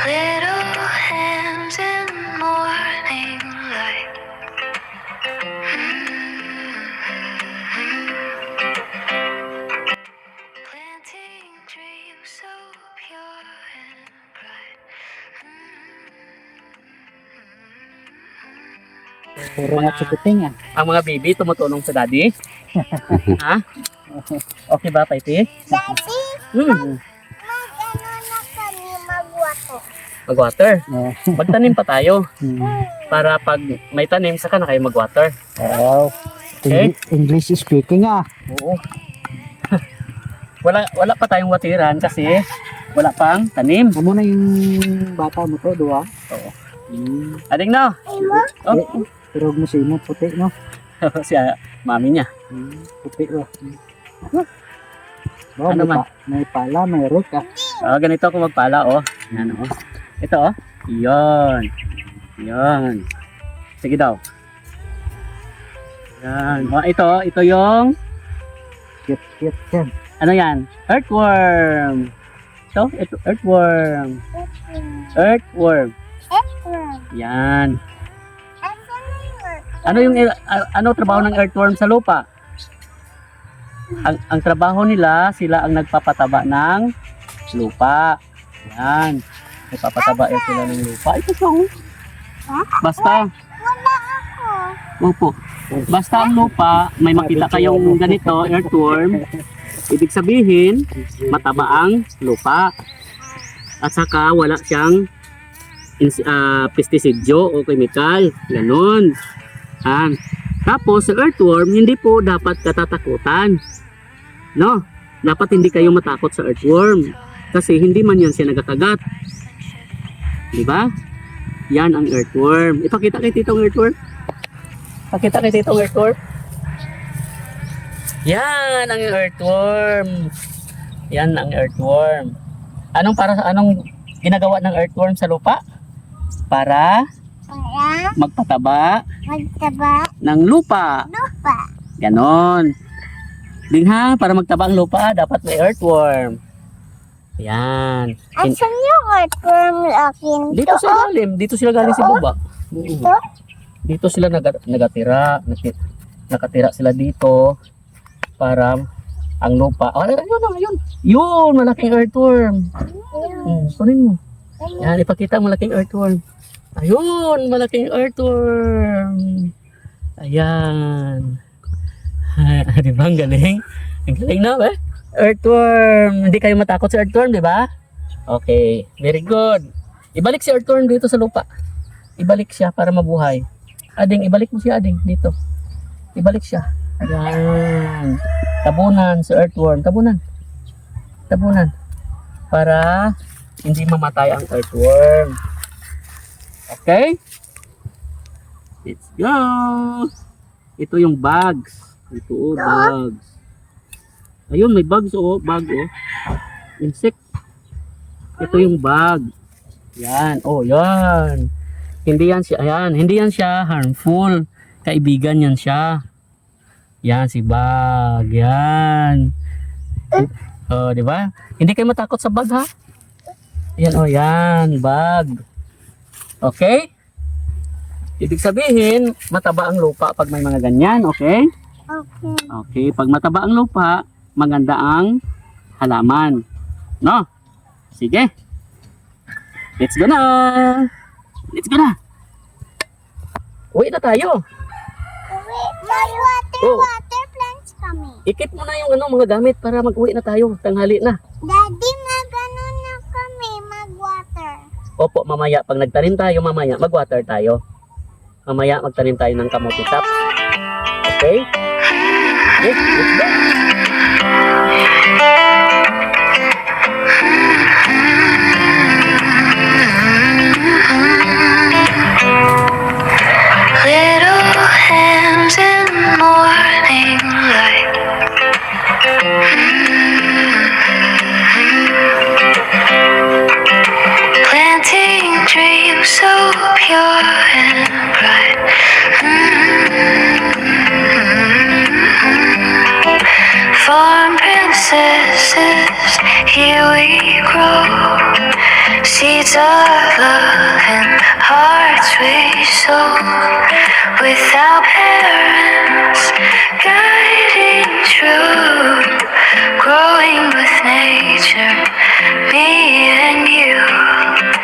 Little hands in morning light. Planting dreams so pure and bright. Puro nga chukuting ah. Ang mga baby tumutulong sa daddy. Ha? Okay ba, Paiti? Daddy, Hmm. mag-ano na kami magwato. Mag-water. Oh. Magtanim pa tayo. Hmm. Para pag may tanim, saka na kayo mag-water. Oh. Okay. English speaking ah. Oo. wala pa tayong watiran kasi wala pang tanim. Amo na yung bata mo to, duwa. Oo. Hmm. Ading na. Oh. Pero mo si mo puti no. si mami niya. Puti oh. Oh, Ano man? May pala, may root ah. Ganito ako magpala, oh. Yan, oh. Ito, oh. Iyon. Yan. Sige daw. Yan. Oh, ito yung, Cute yan. ano yan? Earthworm. Ito, earthworm. Earthworm. Yan. Ano yung, ano trabaho ng earthworm sa lupa? Ang trabaho nila, sila ang nagpapataba ng lupa. Yan. Nagpapataba sila ng lupa. Ito po. Basta, Wala ako. opo. Basta ang lupa, may makita kayong ganito, earthworm. Ibig sabihin, mataba ang lupa. At saka wala siyang pestisidyo o chemical. Ganon. Tapos sa earthworm, hindi po dapat katatakutan. No? Dapat hindi kayo matakot sa earthworm. Kasi hindi man yan siya nagkakagat. Diba? Yan ang earthworm. Ipakita kay titong earthworm. Pakita kay titong earthworm. Yan ang earthworm. Yan ang earthworm. Anong ginagawa ng earthworm sa lupa? Para Para magpataba magtaba ng lupa. lupa. Ganon. Dingha, para magtaba ang lupa, dapat may earthworm. Yan. Asan yung earthworm akin? Dito sa ilalim, dito sila galing sa baba. Ito? Dito sila nagatira, nakatira sila dito para ang lupa. Ayun. Yun, malaking earthworm. Kunin mo. Yan, ipakita ang malaking earthworm. Ayun, malaking earthworm. Ayan. Di ba? Ang galing. Ang galing na ba? Earthworm. Hindi kayo matakot sa earthworm, di ba? Okay. Very good. Ibalik si earthworm dito sa lupa. Ibalik siya para mabuhay. Ading, ibalik mo siya, Ading, dito. Ibalik siya. Ayan. Tabunan sa earthworm. Tabunan. Para hindi mamatay ang earthworm. Okay? Let's go! Ito yung bugs. Ito bugs. Ayun, may bugs bug Insect. Ito yung bug. Yan, yan. Hindi yan siya harmful. Kaibigan yan siya. Yan si bug. Yan. Di ba? Hindi kayo matakot sa bug, ha? Yan, yan, bug. Okay? Ibig sabihin, mataba ang lupa pag may mga ganyan, okay? Okay. Okay, pag mataba ang lupa, maganda ang halaman. No? Sige. Let's go na! Uwi na tayo. May Oh. water plants kami. Ikip mo na yung mga gamit para mag-uwi na tayo. Tanghali na. Daddy, magano na kami magwater. Opo, mamaya pag nagtanim tayo, mag-water tayo. Mamaya magtanim tayo ng kamote tops. Okay? Yes, let's go. Little hands in morning light. Planting dreams so pure and bright. Farm princesses, here we grow. Seeds of love and hearts we sow without parents guiding true, growing with nature, me and you.